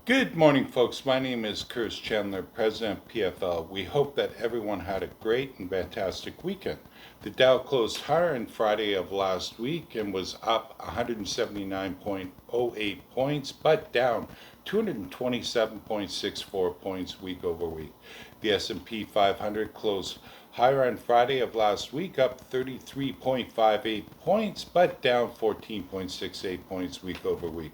Good morning, folks. My name is Curtis Chandler, President of PFL. We hope that everyone had a great and fantastic weekend. The Dow closed higher on Friday of last week and was up 179.08 points, but down 227.64 points week over week. The S&P 500 closed higher on Friday of last week, up 33.58 points, but down 14.68 points week over week.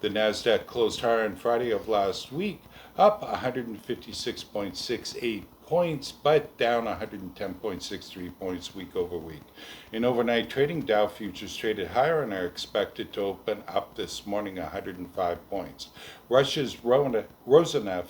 The Nasdaq closed higher on Friday of last week, up 156.68 points, but down 110.63 points week over week. In overnight trading, Dow futures traded higher and are expected to open up this morning 105 points. Russia's Rosanev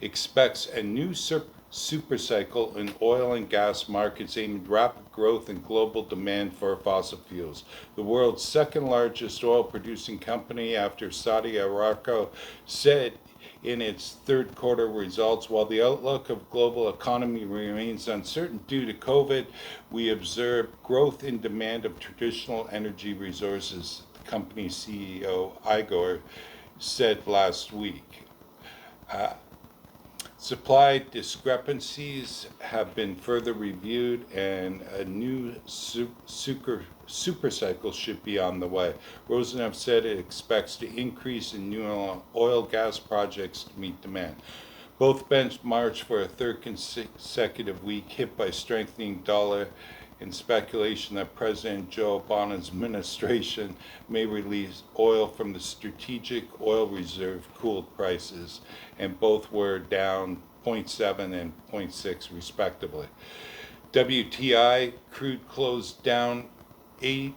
expects a new supercycle in oil and gas markets aimed at rapid growth in global demand for fossil fuels. The world's second largest oil producing company after Saudi Aramco said in its third quarter results, while the outlook of global economy remains uncertain due to COVID, we observe growth in demand of traditional energy resources, the company's CEO Igor said last week. Supply discrepancies have been further reviewed and a new supercycle should be on the way. Rosanev said it expects to increase in new oil gas projects to meet demand. Both benchmarks for a third consecutive week hit by strengthening dollar and speculation that President Joe Biden's administration may release oil from the strategic oil reserve cooled prices, and both were down 0.7 and 0.6 respectively. WTI crude closed down 80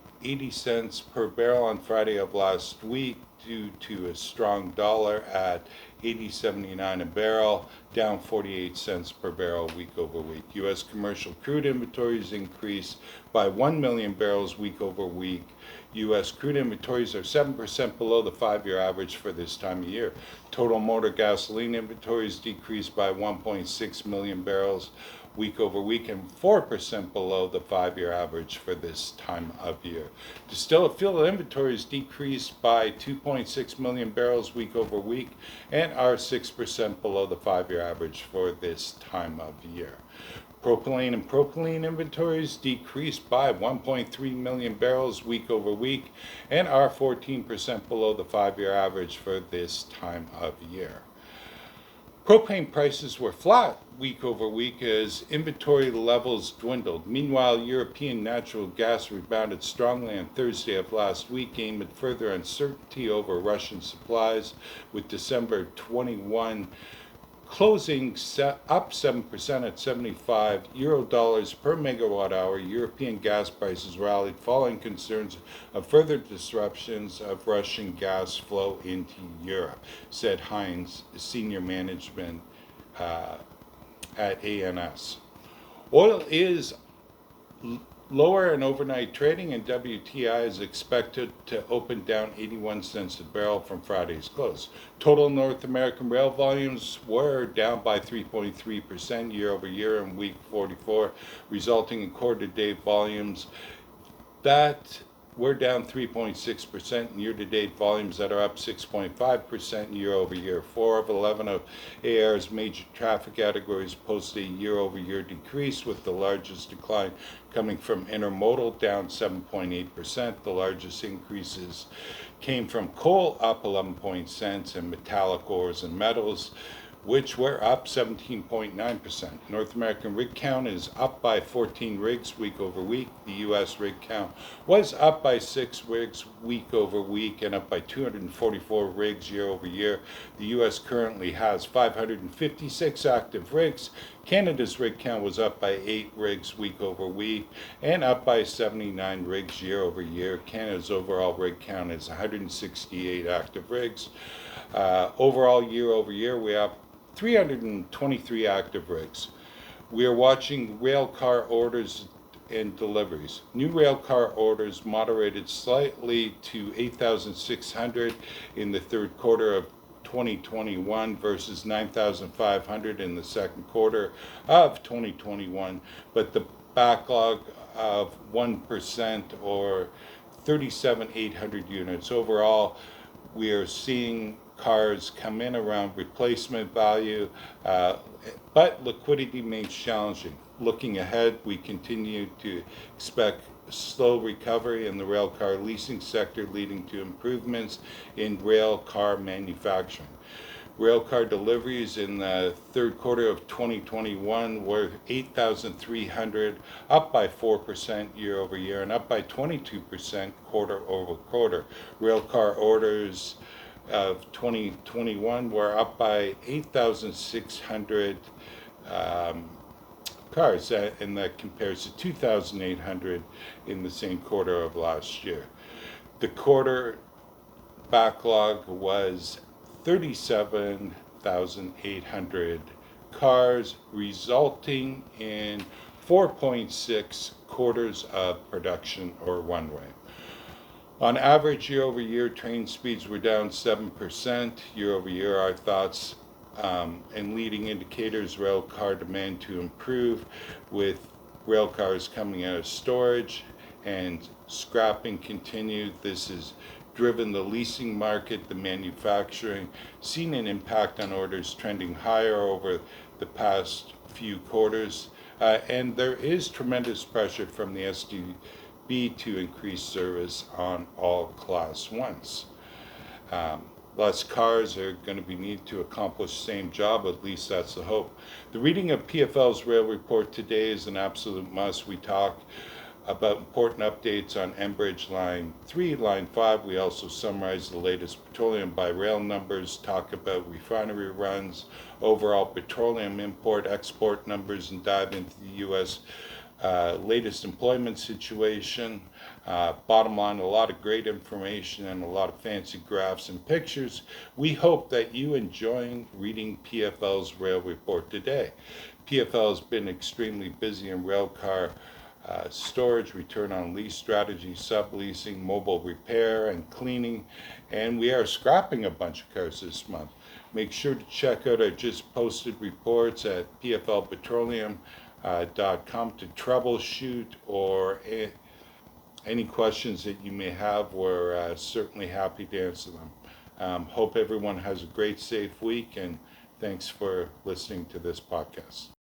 cents per barrel on Friday of last week due to a strong dollar at 80.79 a barrel, down 48 cents per barrel week over week. U.S. commercial crude inventories increased by 1 million barrels week over week. U.S. crude inventories are 7% below the 5-year average for this time of year. Total motor gasoline inventories decreased by 1.6 million barrels week over week and 4% below the 5-year average for this time of year. Distilled fuel inventories decreased by 2.6 million barrels week over week and are 6% below the 5-year average for this time of year. Propylene and propylene inventories decreased by 1.3 million barrels week over week and are 14% below the 5-year average for this time of year. Propane prices were flat week over week as inventory levels dwindled. Meanwhile, European natural gas rebounded strongly on Thursday of last week, amid further uncertainty over Russian supplies, with December 21 closing up 7% at 75 euro dollars per megawatt hour. European gas prices rallied following concerns of further disruptions of Russian gas flow into Europe, said Heinz, senior management at ANS. Oil is lower in overnight trading, and WTI is expected to open down 81 cents a barrel from Friday's close. Total North American rail volumes were down by 3.3% year over year in week 44, resulting in quarter-to-date volumes that were down 3.6%, and year-to-date volumes that are up 6.5% year over year. 4 of 11 of AR's major traffic categories posted a year-over-year decrease, with the largest decline coming from intermodal, down 7.8%. The largest increases came from coal, up 11 cents, and metallic ores and metals, which were up 17.9%. North American rig count is up by 14 rigs week over week. The U.S. rig count was up by 6 rigs week over week and up by 244 rigs year over year. The U.S. currently has 556 active rigs. Canada's rig count was up by 8 rigs week over week and up by 79 rigs year over year. Canada's overall rig count is 168 active rigs. Overall, year over year, we have 323 active rigs. We are watching railcar orders and deliveries. New railcar orders moderated slightly to 8,600 in the third quarter of 2021 versus 9,500 in the second quarter of 2021, but the backlog of 1% or 37,800 units. Overall, we are seeing cars come in around replacement value, but liquidity remains challenging. Looking ahead, we continue to expect slow recovery in the railcar leasing sector, leading to improvements in rail car manufacturing. Railcar deliveries in the third quarter of 2021 were 8,300, up by 4% year over year and up by 22% quarter over quarter. Railcar orders of 2021 were up by 8,600 cars, and that compares to 2,800 in the same quarter of last year. The quarter backlog was 37,800 cars, resulting in 4.6 quarters of production or runway. On average, year over year, train speeds were down 7%. Year over year, our thoughts and leading indicators, rail car demand to improve with rail cars coming out of storage and scrapping continued. This has driven the leasing market, the manufacturing, seen an impact on orders trending higher over the past few quarters. And there is tremendous pressure from the STB to increase service on all Class 1s. Less cars are going to be needed to accomplish the same job, at least that's the hope. The reading of PFL's rail report today is an absolute must. We talk about important updates on Enbridge Line 3, Line 5. We also summarize the latest petroleum by rail numbers, talk about refinery runs, overall petroleum import-export numbers, and dive into the U.S. Latest employment situation. Bottom line, a lot of great information and a lot of fancy graphs and pictures. We hope that you enjoying reading PFL's rail report today. PFL has been extremely busy in railcar storage, return on lease strategy, subleasing, mobile repair, and cleaning, and we are scrapping a bunch of cars this month. Make sure to check out our just posted reports at pflpetroleum.com to troubleshoot or any questions that you may have. We're certainly happy to answer them. Hope everyone has a great, safe week, and thanks for listening to this podcast.